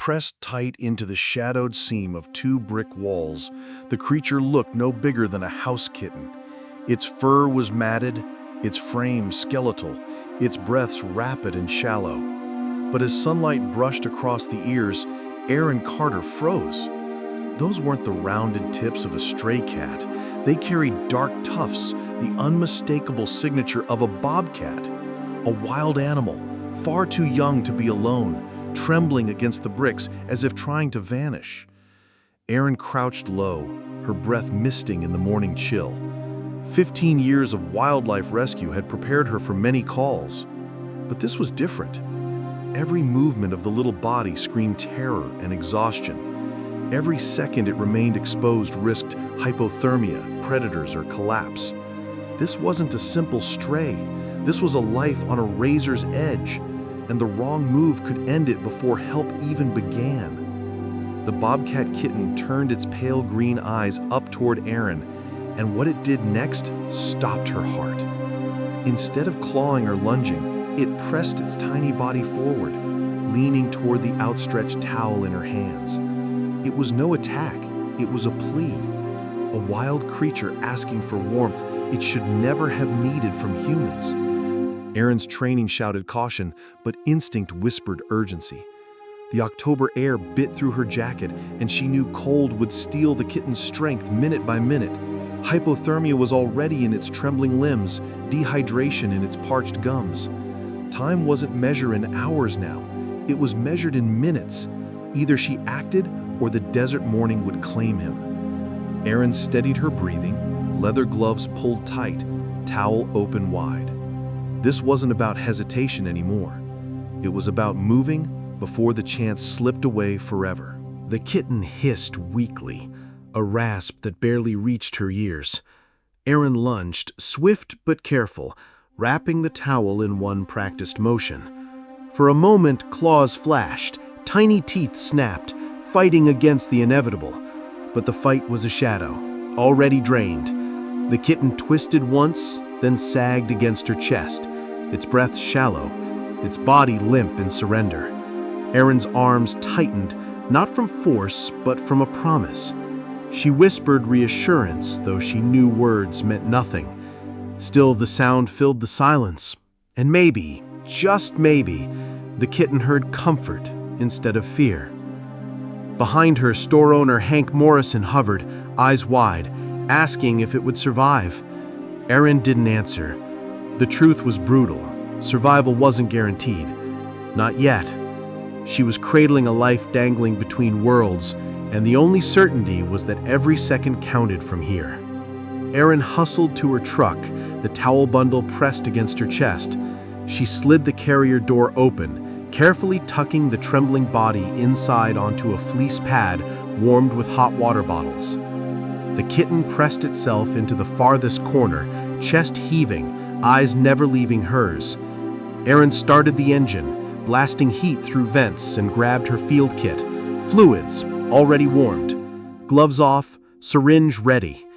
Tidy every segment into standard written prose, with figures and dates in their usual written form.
Pressed tight into the shadowed seam of two brick walls, the creature looked no bigger than a house kitten. Its fur was matted, its frame skeletal, its breaths rapid and shallow. But as sunlight brushed across the ears, Aaron Carter froze. Those weren't the rounded tips of a stray cat. They carried dark tufts, the unmistakable signature of a bobcat, a wild animal, far too young to be alone, trembling against the bricks as if trying to vanish. Erin crouched low, her breath misting in the morning chill. 15 years of wildlife rescue had prepared her for many calls. But this was different. Every movement of the little body screamed terror and exhaustion. Every second it remained exposed risked hypothermia, predators, or collapse. This wasn't a simple stray. This was a life on a razor's edge, and the wrong move could end it before help even began. The Bobcat Kitten turned its pale green eyes up toward Erin, and what it did next stopped her heart. Instead of clawing or lunging, it pressed its tiny body forward, leaning toward the outstretched towel in her hands. It was no attack, it was a plea. A wild creature asking for warmth it should never have needed from humans. Erin's training shouted caution, but instinct whispered urgency. The October air bit through her jacket, and she knew cold would steal the kitten's strength minute by minute. Hypothermia was already in its trembling limbs, dehydration in its parched gums. Time wasn't measured in hours now. It was measured in minutes. Either she acted, or the desert morning would claim him. Erin steadied her breathing, leather gloves pulled tight, towel open wide. This wasn't about hesitation anymore. It was about moving before the chance slipped away forever. The kitten hissed weakly, a rasp that barely reached her ears. Erin lunged, swift but careful, wrapping the towel in one practiced motion. For a moment, claws flashed, tiny teeth snapped, fighting against the inevitable. But the fight was a shadow, already drained. The kitten twisted once, then sagged against her chest, its breath shallow, its body limp in surrender. Erin's arms tightened, not from force, but from a promise. She whispered reassurance, though she knew words meant nothing. Still, the sound filled the silence, and maybe, just maybe, the kitten heard comfort instead of fear. Behind her, store owner Hank Morrison hovered, eyes wide, asking if it would survive. Erin didn't answer. The truth was brutal. Survival wasn't guaranteed. Not yet. She was cradling a life dangling between worlds, and the only certainty was that every second counted from here. Erin hustled to her truck, the towel bundle pressed against her chest. She slid the carrier door open, carefully tucking the trembling body inside onto a fleece pad warmed with hot water bottles. The kitten pressed itself into the farthest corner, chest heaving, eyes never leaving hers. Erin started the engine, blasting heat through vents, and grabbed her field kit, fluids already warmed, gloves off, syringe ready.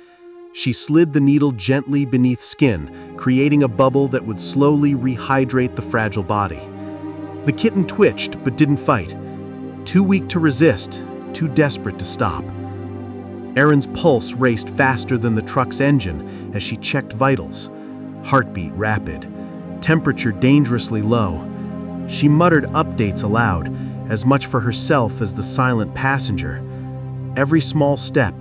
She slid the needle gently beneath skin, creating a bubble that would slowly rehydrate the fragile body. The kitten twitched but didn't fight. Too weak to resist, too desperate to stop. Erin's pulse raced faster than the truck's engine as she checked vitals. Heartbeat rapid, temperature dangerously low. She muttered updates aloud, as much for herself as the silent passenger. Every small step,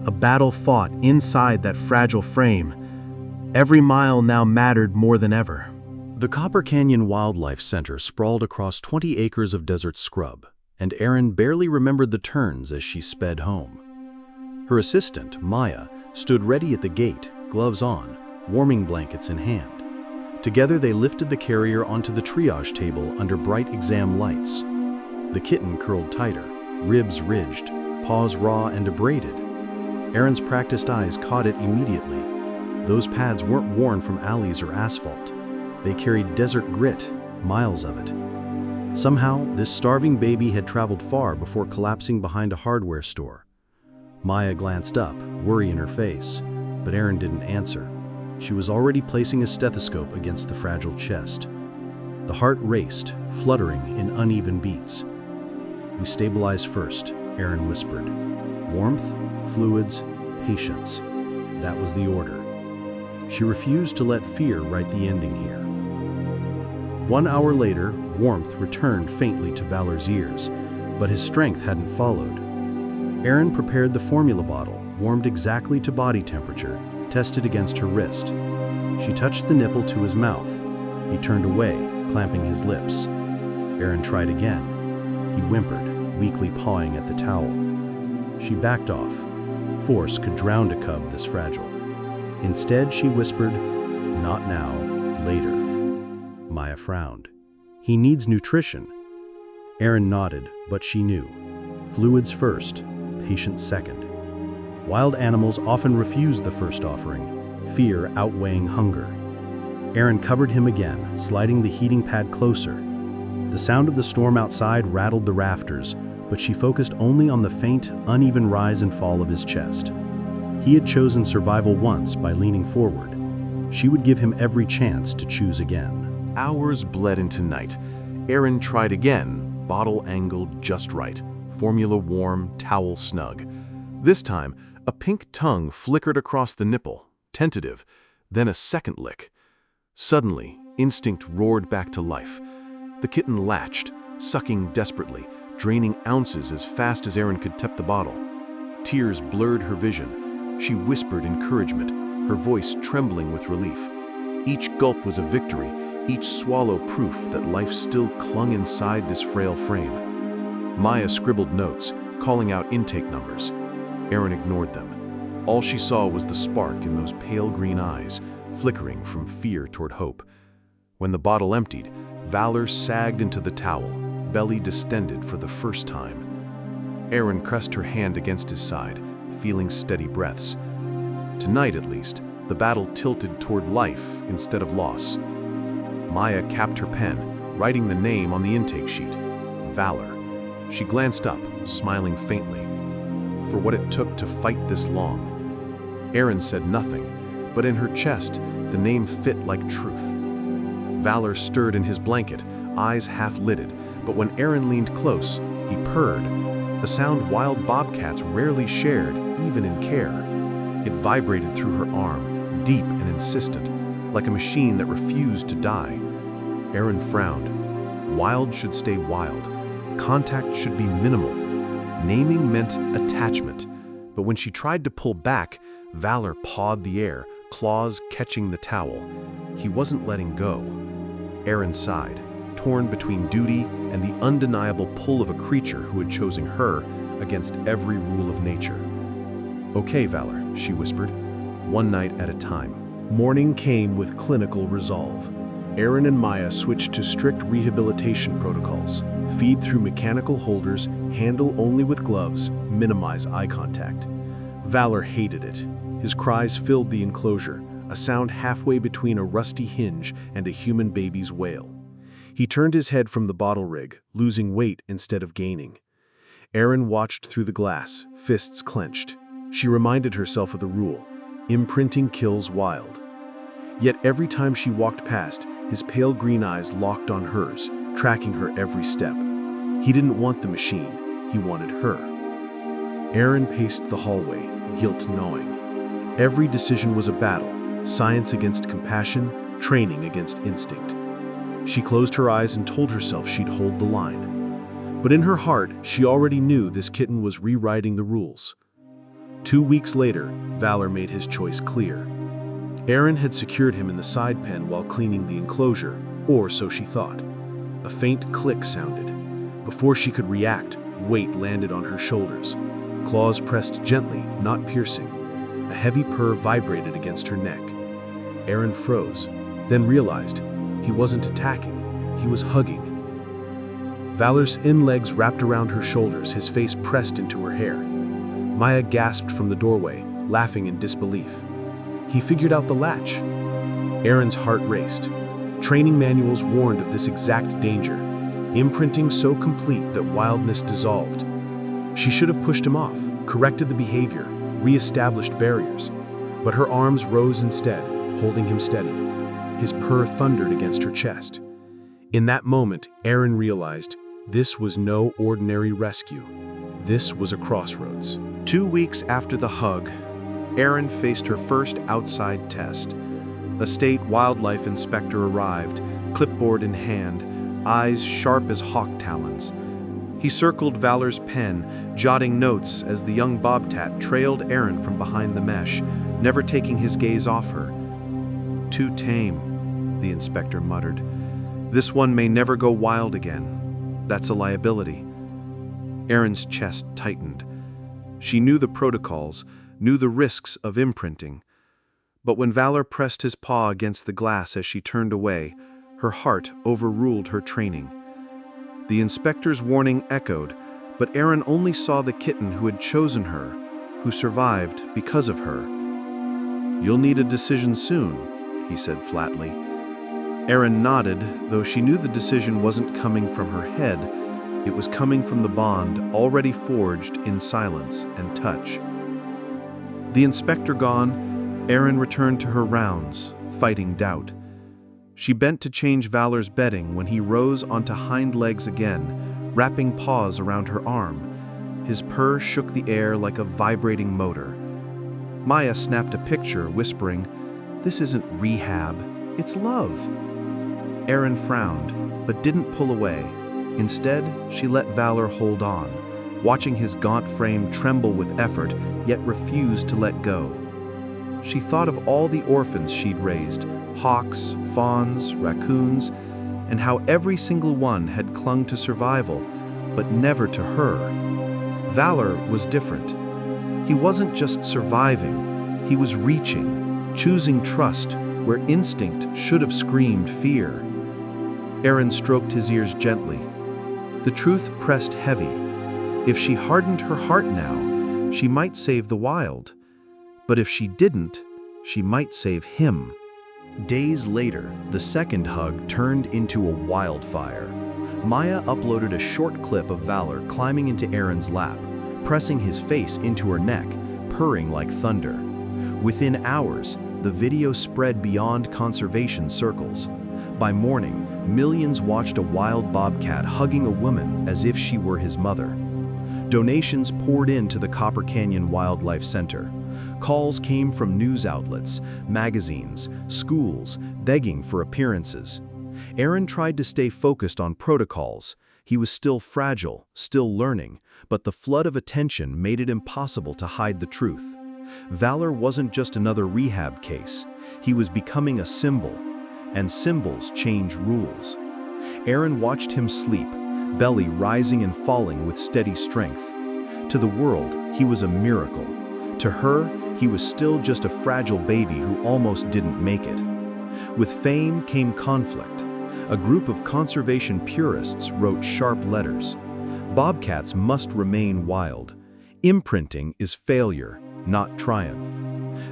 a battle fought inside that fragile frame. Every mile now mattered more than ever. The Copper Canyon Wildlife Center sprawled across 20 acres of desert scrub, and Erin barely remembered the turns as she sped home. Her assistant, Maya, stood ready at the gate, gloves on, warming blankets in hand. Together they lifted the carrier onto the triage table under bright exam lights. The kitten curled tighter, ribs ridged, paws raw and abraded. Erin's practiced eyes caught it immediately. Those pads weren't worn from alleys or asphalt. They carried desert grit, miles of it. Somehow, this starving baby had traveled far before collapsing behind a hardware store. Maya glanced up, worry in her face, but Erin didn't answer. She was already placing a stethoscope against the fragile chest. The heart raced, fluttering in uneven beats. "We stabilize first," Aaron whispered. "Warmth, fluids, patience." That was the order. She refused to let fear write the ending here. 1 hour later, warmth returned faintly to Valor's ears, but his strength hadn't followed. Aaron prepared the formula bottle, warmed exactly to body temperature, tested against her wrist. She touched the nipple to his mouth. He turned away, clamping his lips. Aaron tried again. He whimpered, weakly pawing at the towel. She backed off. Force could drown a cub this fragile. Instead, she whispered, "Not now, later." Maya frowned. "He needs nutrition." Aaron nodded, but she knew. Fluids first, patience second. Wild animals often refuse the first offering, fear outweighing hunger. Aaron covered him again, sliding the heating pad closer. The sound of the storm outside rattled the rafters, but she focused only on the faint, uneven rise and fall of his chest. He had chosen survival once by leaning forward. She would give him every chance to choose again. Hours bled into night. Aaron tried again, bottle angled just right, formula warm, towel snug. This time, a pink tongue flickered across the nipple, tentative, then a second lick. Suddenly, instinct roared back to life. The kitten latched, sucking desperately, draining ounces as fast as Aaron could tap the bottle. Tears blurred her vision. She whispered encouragement, her voice trembling with relief. Each gulp was a victory, each swallow proof that life still clung inside this frail frame. Maya scribbled notes, calling out intake numbers. Aaron ignored them. All she saw was the spark in those pale green eyes, flickering from fear toward hope. When the bottle emptied, Valor sagged into the towel, belly distended for the first time. Aaron pressed her hand against his side, feeling steady breaths. Tonight, at least, the battle tilted toward life instead of loss. Maya capped her pen, writing the name on the intake sheet, Valor. She glanced up, smiling faintly. For what it took to fight this long. Aaron said nothing, but in her chest, the name fit like truth. Valor stirred in his blanket, eyes half-lidded, but when Aaron leaned close, he purred, a sound wild bobcats rarely shared, even in care. It vibrated through her arm, deep and insistent, like a machine that refused to die. Aaron frowned. Wild should stay wild. Contact should be minimal. Naming meant attachment, but when she tried to pull back, Valor pawed the air, claws catching the towel. He wasn't letting go. Aaron sighed, torn between duty and the undeniable pull of a creature who had chosen her against every rule of nature. "Okay, Valor," she whispered, "one night at a time." Morning came with clinical resolve. Aaron and Maya switched to strict rehabilitation protocols. Feed through mechanical holders, handle only with gloves, minimize eye contact. Valor hated it. His cries filled the enclosure, a sound halfway between a rusty hinge and a human baby's wail. He turned his head from the bottle rig, losing weight instead of gaining. Aaron watched through the glass, fists clenched. She reminded herself of the rule: imprinting kills wild. Yet every time she walked past, his pale green eyes locked on hers, tracking her every step. He didn't want the machine, he wanted her. Aaron paced the hallway, guilt gnawing. Every decision was a battle, science against compassion, training against instinct. She closed her eyes and told herself she'd hold the line. But in her heart, she already knew this kitten was rewriting the rules. 2 weeks later, Valor made his choice clear. Aaron had secured him in the side pen while cleaning the enclosure, or so she thought. A faint click sounded. Before she could react, weight landed on her shoulders. Claws pressed gently, not piercing. A heavy purr vibrated against her neck. Aaron froze, then realized he wasn't attacking, he was hugging. Valor's thin legs wrapped around her shoulders, his face pressed into her hair. Maya gasped from the doorway, laughing in disbelief. He figured out the latch. Aaron's heart raced. Training manuals warned of this exact danger, imprinting so complete that wildness dissolved. She should have pushed him off, corrected the behavior, re-established barriers. But her arms rose instead, holding him steady. His purr thundered against her chest. In that moment, Aaron realized This was no ordinary rescue. This was a crossroads. 2 weeks after the hug, Erin faced her first outside test. A state wildlife inspector arrived, clipboard in hand, eyes sharp as hawk talons. He circled Valor's pen, jotting notes as the young bobcat trailed Erin from behind the mesh, never taking his gaze off her. "Too tame," the inspector muttered. "This one may never go wild again. That's a liability." Erin's chest tightened. She knew the protocols, knew the risks of imprinting. But when Valor pressed his paw against the glass as she turned away, her heart overruled her training. The inspector's warning echoed, but Erin only saw the kitten who had chosen her, who survived because of her. "You'll need a decision soon," he said flatly. Erin nodded, though she knew the decision wasn't coming from her head. It was coming from the bond already forged in silence and touch. The inspector gone, Erin returned to her rounds, fighting doubt. She bent to change Valor's bedding when he rose onto hind legs again, wrapping paws around her arm. His purr shook the air like a vibrating motor. Maya snapped a picture, whispering, "This isn't rehab, it's love." Erin frowned, but didn't pull away. Instead, she let Valor hold on, watching his gaunt frame tremble with effort, yet refused to let go. She thought of all the orphans she'd raised, hawks, fawns, raccoons, and how every single one had clung to survival, but never to her. Valor was different. He wasn't just surviving, he was reaching, choosing trust where instinct should have screamed fear. Erin stroked his ears gently. The truth pressed heavy. If she hardened her heart now, she might save the wild. But if she didn't, she might save him. Days later, the second hug turned into a wildfire. Maya uploaded a short clip of Valor climbing into Erin's lap, pressing his face into her neck, purring like thunder. Within hours, the video spread beyond conservation circles. By morning, millions watched a wild bobcat hugging a woman as if she were his mother. Donations poured into the Copper Canyon Wildlife Center. Calls came from news outlets, magazines, schools, begging for appearances. Erin tried to stay focused on protocols. He was still fragile, still learning, but the flood of attention made it impossible to hide the truth. Valor wasn't just another rehab case. He was becoming a symbol, and symbols change rules. Erin watched him sleep, belly rising and falling with steady strength. To the world, he was a miracle. To her, he was still just a fragile baby who almost didn't make it. With fame came conflict. A group of conservation purists wrote sharp letters. Bobcats must remain wild. Imprinting is failure, not triumph.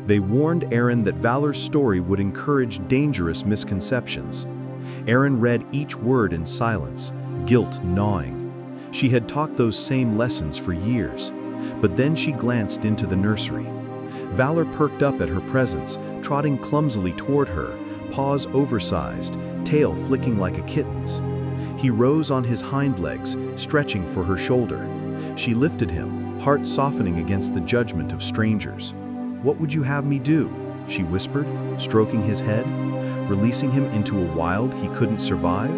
They warned Erin that Valor's story would encourage dangerous misconceptions. Erin read each word in silence, guilt gnawing. She had taught those same lessons for years, but then she glanced into the nursery. Valor perked up at her presence, trotting clumsily toward her, paws oversized, tail flicking like a kitten's. He rose on his hind legs, stretching for her shoulder. She lifted him, heart softening against the judgment of strangers. "What would you have me do?" she whispered, stroking his head. Releasing him into a wild he couldn't survive?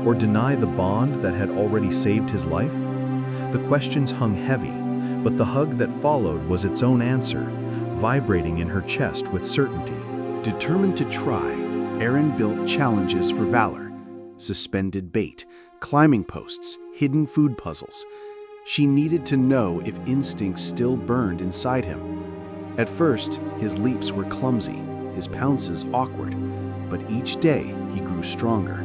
Or deny the bond that had already saved his life? The questions hung heavy, but the hug that followed was its own answer, vibrating in her chest with certainty. Determined to try, Erin built challenges for Valor. Suspended bait, climbing posts, hidden food puzzles. She needed to know if instincts still burned inside him. At first, his leaps were clumsy, his pounces awkward, but each day he grew stronger.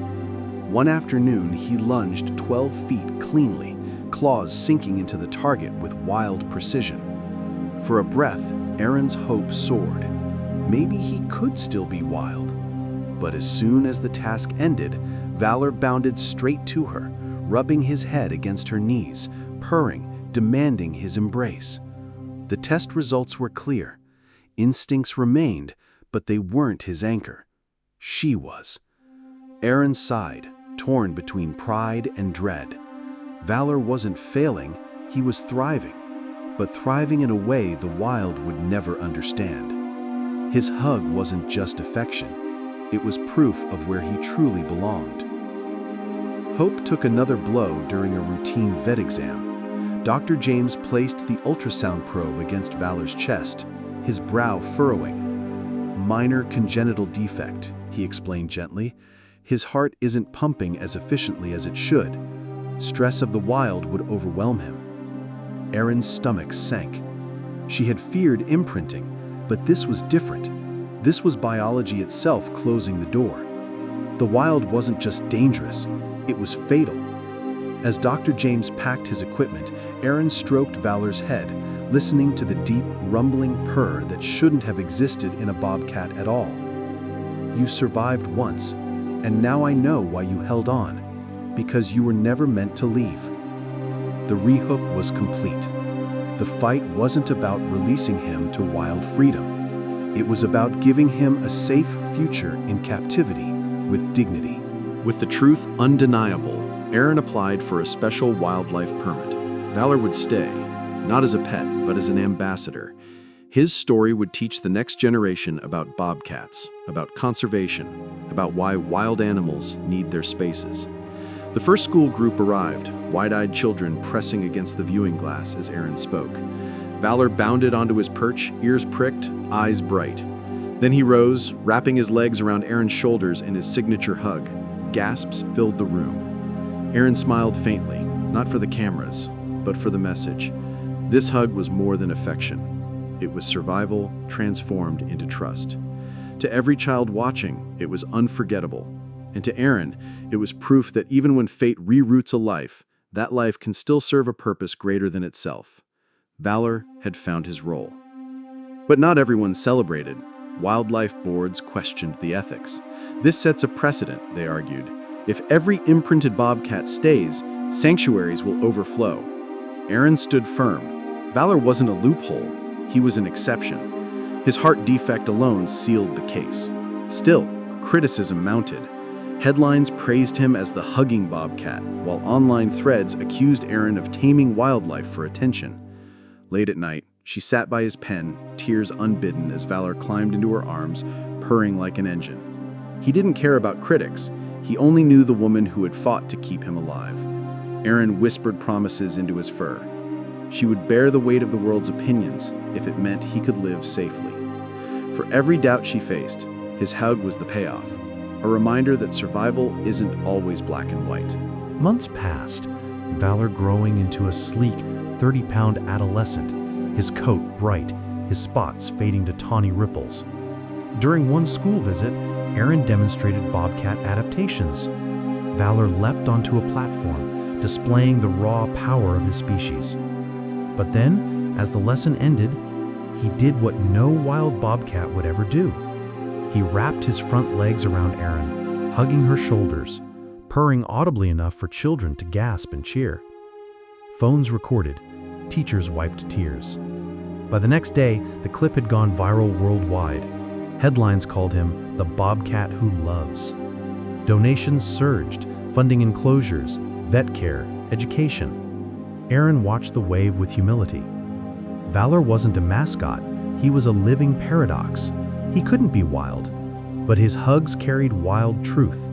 One afternoon, he lunged 12 feet cleanly, claws sinking into the target with wild precision. For a breath, Erin's hope soared. Maybe he could still be wild. But as soon as the task ended, Valor bounded straight to her, rubbing his head against her knees, purring, demanding his embrace. The test results were clear. Instincts remained, but they weren't his anchor. She was. Erin sighed, torn between pride and dread. Valor wasn't failing, he was thriving, but thriving in a way the wild would never understand. His hug wasn't just affection, it was proof of where he truly belonged. Hope took another blow during a routine vet exam. Dr. James placed the ultrasound probe against Valor's chest, his brow furrowing. "Minor congenital defect," he explained gently. "His heart isn't pumping as efficiently as it should. Stress of the wild would overwhelm him." Erin's stomach sank. She had feared imprinting, but this was different. This was biology itself closing the door. The wild wasn't just dangerous, it was fatal. As Dr. James packed his equipment, Erin stroked Valor's head, listening to the deep, rumbling purr that shouldn't have existed in a bobcat at all. "You survived once, and now I know why you held on, because you were never meant to leave." The rehook was complete. The fight wasn't about releasing him to wild freedom. It was about giving him a safe future in captivity with dignity. With the truth undeniable, Erin applied for a special wildlife permit. Valor would stay, not as a pet, but as an ambassador. His story would teach the next generation about bobcats, about conservation, about why wild animals need their spaces. The first school group arrived, wide-eyed children pressing against the viewing glass as Erin spoke. Valor bounded onto his perch, ears pricked, eyes bright. Then he rose, wrapping his legs around Erin's shoulders in his signature hug. Gasps filled the room. Erin smiled faintly, not for the cameras, but for the message. This hug was more than affection. It was survival transformed into trust. To every child watching, it was unforgettable. And to Erin, it was proof that even when fate reroutes a life, that life can still serve a purpose greater than itself. Valor had found his role. But not everyone celebrated. Wildlife boards questioned the ethics. This sets a precedent, they argued. If every imprinted bobcat stays, sanctuaries will overflow. Erin stood firm. Valor wasn't a loophole, he was an exception. His heart defect alone sealed the case. Still, criticism mounted. Headlines praised him as the hugging bobcat, while online threads accused Erin of taming wildlife for attention. Late at night, she sat by his pen, tears unbidden as Valor climbed into her arms, purring like an engine. He didn't care about critics. He only knew the woman who had fought to keep him alive. Erin whispered promises into his fur. She would bear the weight of the world's opinions if it meant he could live safely. For every doubt she faced, his hug was the payoff. A reminder that survival isn't always black and white. Months passed, Valor growing into a sleek, 30-pound adolescent, his coat bright, his spots fading to tawny ripples. During one school visit, Erin demonstrated bobcat adaptations. Valor leapt onto a platform, displaying the raw power of his species. But then, as the lesson ended, he did what no wild bobcat would ever do. He wrapped his front legs around Erin, hugging her shoulders, purring audibly enough for children to gasp and cheer. Phones recorded, teachers wiped tears. By the next day, the clip had gone viral worldwide. Headlines called him the Bobcat Who Loves. Donations surged, funding enclosures, vet care, education. Erin watched the wave with humility. Valor wasn't a mascot, he was a living paradox. He couldn't be wild, but his hugs carried wild truth,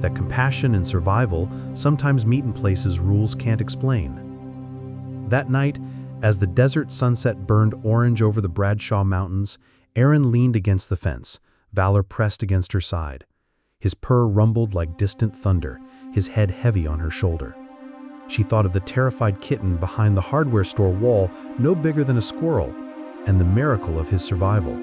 that compassion and survival sometimes meet in places rules can't explain. That night, as the desert sunset burned orange over the Bradshaw Mountains, Erin leaned against the fence, Valor pressed against her side. His purr rumbled like distant thunder, his head heavy on her shoulder. She thought of the terrified kitten behind the hardware store wall, no bigger than a squirrel, and the miracle of his survival.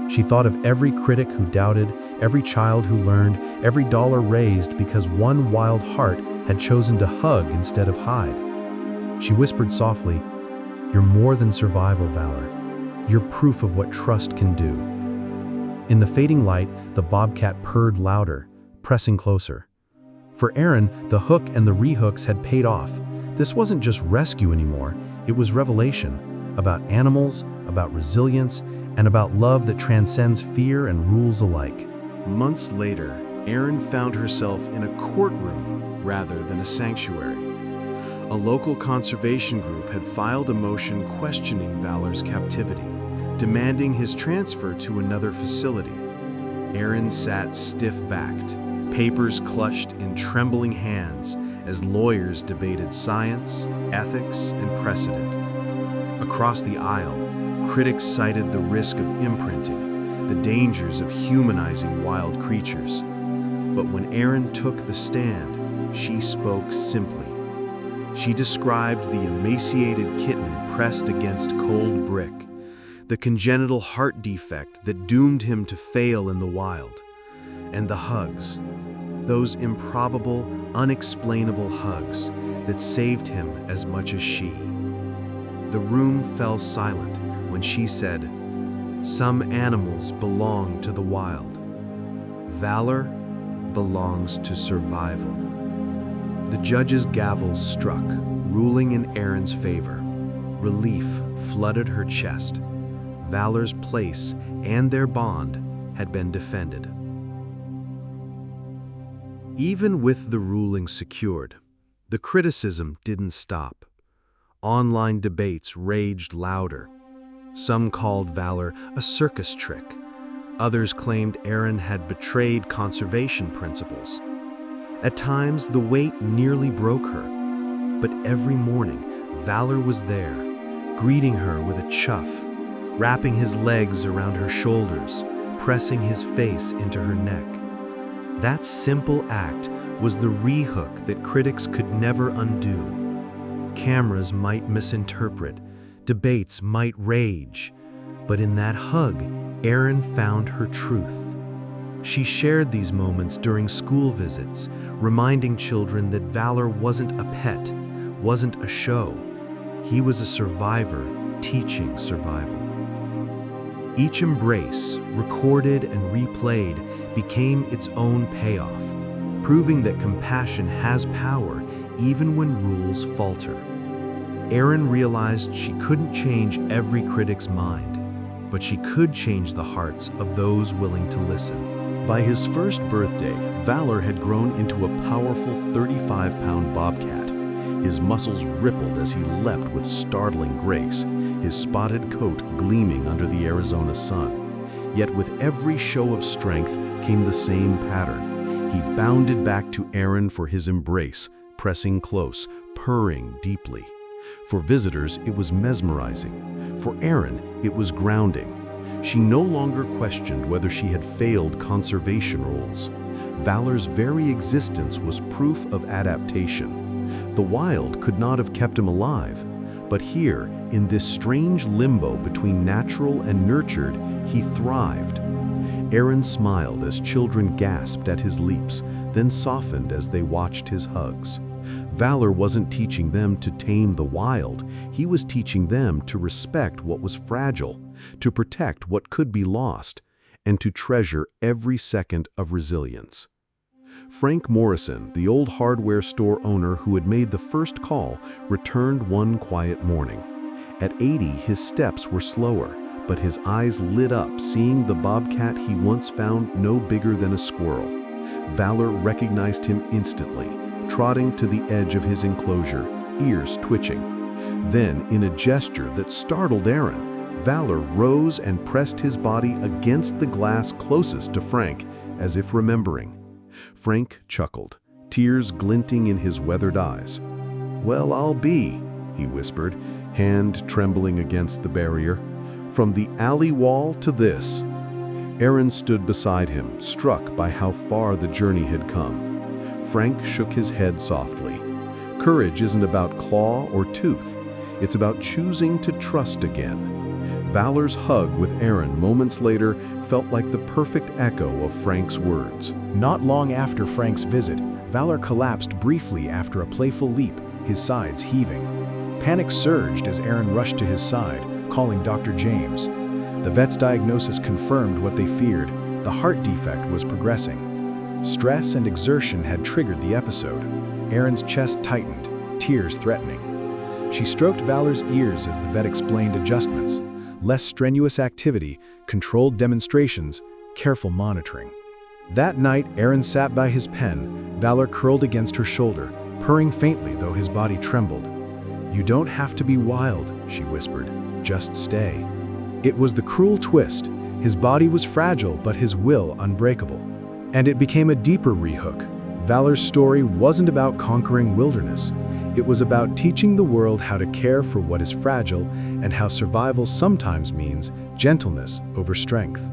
She thought of every critic who doubted, every child who learned, every dollar raised because one wild heart had chosen to hug instead of hide. She whispered softly, "You're more than survival, Valor. You're proof of what trust can do." In the fading light, the bobcat purred louder, pressing closer. For Erin, the hook and the rehooks had paid off. This wasn't just rescue anymore, it was revelation, about animals, about resilience, and about love that transcends fear and rules alike. Months later, Erin found herself in a courtroom rather than a sanctuary. A local conservation group had filed a motion questioning Valor's captivity, demanding his transfer to another facility. Aaron sat stiff-backed, papers clutched in trembling hands as lawyers debated science, ethics, and precedent. Across the aisle, critics cited the risk of imprinting, the dangers of humanizing wild creatures. But when Aaron took the stand, she spoke simply. She described the emaciated kitten pressed against cold brick, the congenital heart defect that doomed him to fail in the wild, and the hugs, those improbable, unexplainable hugs that saved him as much as she. The room fell silent when she said, "Some animals belong to the wild. Valor belongs to survival." The judge's gavel struck, ruling in Aaron's favor. Relief flooded her chest. Valor's place and their bond had been defended. Even with the ruling secured, the criticism didn't stop. Online debates raged louder. Some called Valor a circus trick. Others claimed Aaron had betrayed conservation principles. At times, the weight nearly broke her. But every morning, Valor was there, greeting her with a chuff, wrapping his legs around her shoulders, pressing his face into her neck. That simple act was the rehook that critics could never undo. Cameras might misinterpret, debates might rage, but in that hug, Aaron found her truth. She shared these moments during school visits, reminding children that Valor wasn't a pet, wasn't a show. He was a survivor teaching survival. Each embrace, recorded and replayed, became its own payoff, proving that compassion has power even when rules falter. Aaron realized she couldn't change every critic's mind, but she could change the hearts of those willing to listen. By his first birthday, Valor had grown into a powerful 35-pound bobcat. His muscles rippled as he leapt with startling grace, his spotted coat gleaming under the Arizona sun. Yet with every show of strength came the same pattern. He bounded back to Aaron for his embrace, pressing close, purring deeply. For visitors, it was mesmerizing. For Aaron, it was grounding. She no longer questioned whether she had failed conservation rules. Valor's very existence was proof of adaptation. The wild could not have kept him alive, but here, in this strange limbo between natural and nurtured, he thrived. Aaron smiled as children gasped at his leaps, then softened as they watched his hugs. Valor wasn't teaching them to tame the wild, he was teaching them to respect what was fragile, to protect what could be lost, and to treasure every second of resilience. Frank Morrison, the old hardware store owner who had made the first call, returned one quiet morning. At 80, his steps were slower, but his eyes lit up seeing the bobcat he once found no bigger than a squirrel. Valor recognized him instantly, trotting to the edge of his enclosure, ears twitching. Then, in a gesture that startled Aaron, Valor rose and pressed his body against the glass closest to Frank, as if remembering. Frank chuckled, tears glinting in his weathered eyes. "Well, I'll be," he whispered, hand trembling against the barrier. "From the alley wall to this." Aaron stood beside him, struck by how far the journey had come. Frank shook his head softly. Courage isn't about claw or tooth. It's about choosing to trust again. Valor's hug with Aaron moments later felt like the perfect echo of Frank's words. Not long after Frank's visit, Valor collapsed briefly after a playful leap, his sides heaving. Panic surged as Aaron rushed to his side, calling Dr. James. The vet's diagnosis confirmed what they feared. The heart defect was progressing. Stress and exertion had triggered the episode. Aaron's chest tightened, tears threatening. She stroked Valor's ears as the vet explained adjustments. Less strenuous activity, controlled demonstrations, careful monitoring. That night, Aaron sat by his pen, Valor curled against her shoulder, purring faintly though his body trembled. "You don't have to be wild," she whispered. "Just stay." It was the cruel twist. His body was fragile, but his will unbreakable. And it became a deeper rehook. Valor's story wasn't about conquering wilderness. It was about teaching the world how to care for what is fragile and how survival sometimes means gentleness over strength.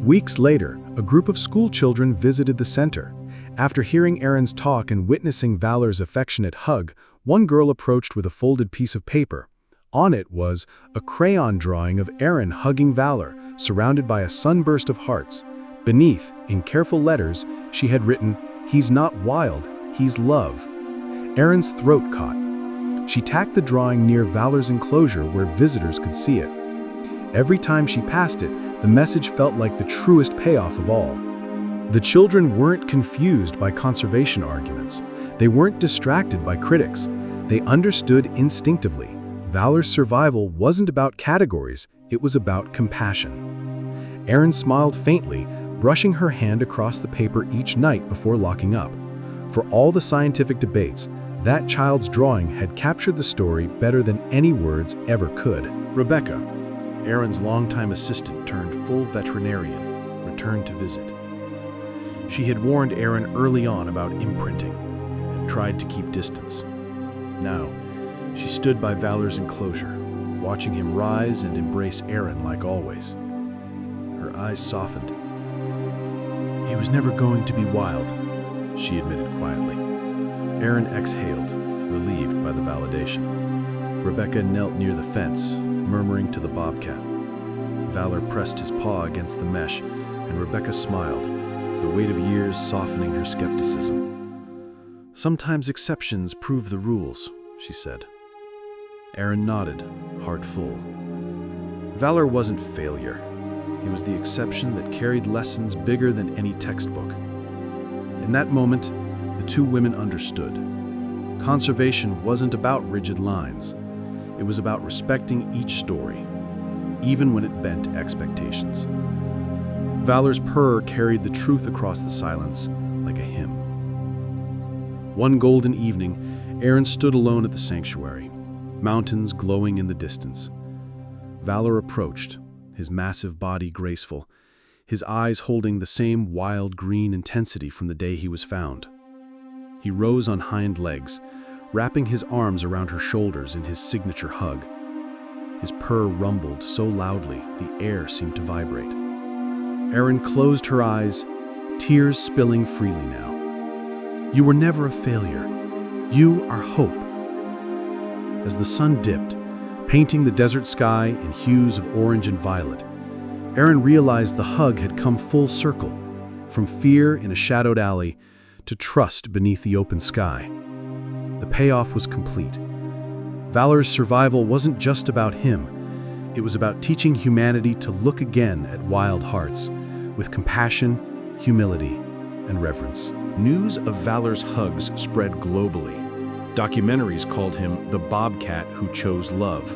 Weeks later, a group of school children visited the center. After hearing Erin's talk and witnessing Valor's affectionate hug, one girl approached with a folded piece of paper. On it was a crayon drawing of Erin hugging Valor, surrounded by a sunburst of hearts. Beneath, in careful letters, she had written, "He's not wild, he's love." Erin's throat caught. She tacked the drawing near Valor's enclosure where visitors could see it. Every time she passed it, the message felt like the truest payoff of all. The children weren't confused by conservation arguments. They weren't distracted by critics. They understood instinctively. Valor's survival wasn't about categories, it was about compassion. Erin smiled faintly, brushing her hand across the paper each night before locking up. For all the scientific debates, that child's drawing had captured the story better than any words ever could. Rebecca, Erin's longtime assistant turned full veterinarian, returned to visit. She had warned Erin early on about imprinting and tried to keep distance. Now, she stood by Valor's enclosure, watching him rise and embrace Erin like always. Her eyes softened. "He was never going to be wild," she admitted quietly. Erin exhaled, relieved by the validation. Rebecca knelt near the fence, murmuring to the bobcat. Valor pressed his paw against the mesh, and Rebecca smiled, the weight of years softening her skepticism. "Sometimes exceptions prove the rules," she said. Erin nodded, heart full. Valor wasn't failure. He was the exception that carried lessons bigger than any textbook. In that moment, the two women understood. Conservation wasn't about rigid lines. It was about respecting each story, even when it bent expectations. Valor's purr carried the truth across the silence like a hymn. One golden evening, Erin stood alone at the sanctuary, mountains glowing in the distance. Valor approached, his massive body graceful, his eyes holding the same wild green intensity from the day he was found. He rose on hind legs, wrapping his arms around her shoulders in his signature hug. His purr rumbled so loudly the air seemed to vibrate. Erin closed her eyes, tears spilling freely now. "You were never a failure. You are hope." As the sun dipped, painting the desert sky in hues of orange and violet, Erin realized the hug had come full circle, from fear in a shadowed alley to trust beneath the open sky. The payoff was complete. Valor's survival wasn't just about him. It was about teaching humanity to look again at wild hearts, with compassion, humility, and reverence. News of Valor's hugs spread globally. Documentaries called him the Bobcat who chose love.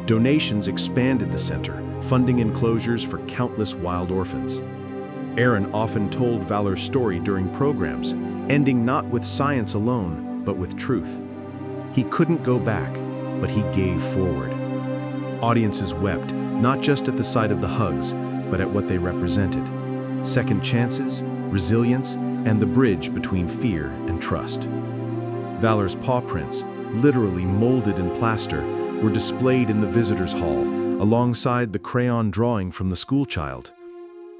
Donations expanded the center, funding enclosures for countless wild orphans. Erin often told Valor's story during programs, ending not with science alone, but with truth. He couldn't go back, but he gave forward. Audiences wept, not just at the sight of the hugs, but at what they represented. Second chances, resilience, and the bridge between fear and trust. Valor's paw prints, literally molded in plaster, were displayed in the visitors' hall, alongside the crayon drawing from the schoolchild.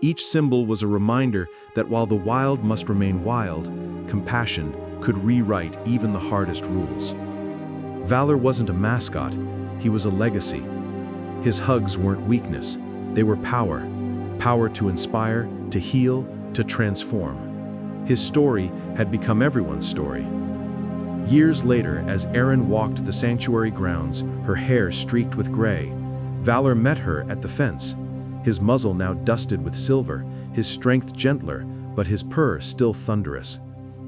Each symbol was a reminder that while the wild must remain wild, compassion could rewrite even the hardest rules. Valor wasn't a mascot, he was a legacy. His hugs weren't weakness, they were power. Power to inspire, to heal, to transform. His story had become everyone's story. Years later, as Erin walked the sanctuary grounds, her hair streaked with gray, Valor met her at the fence. His muzzle now dusted with silver, his strength gentler, but his purr still thunderous.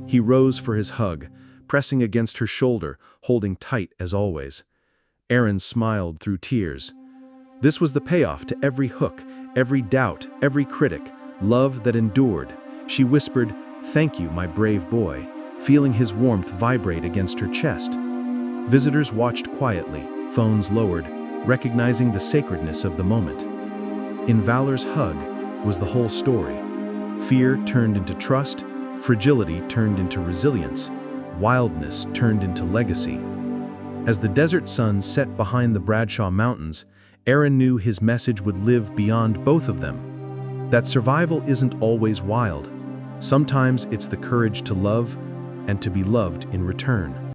He rose for his hug, pressing against her shoulder, holding tight as always. Erin smiled through tears. This was the payoff to every hook, every doubt, every critic, love that endured. She whispered, "Thank you, my brave boy. feeling his warmth vibrate against her chest. Visitors watched quietly, phones lowered, recognizing the sacredness of the moment. In Valor's hug was the whole story. Fear turned into trust, fragility turned into resilience, wildness turned into legacy. As the desert sun set behind the Bradshaw Mountains, Aaron knew his message would live beyond both of them. That survival isn't always wild. Sometimes it's the courage to love and to be loved in return.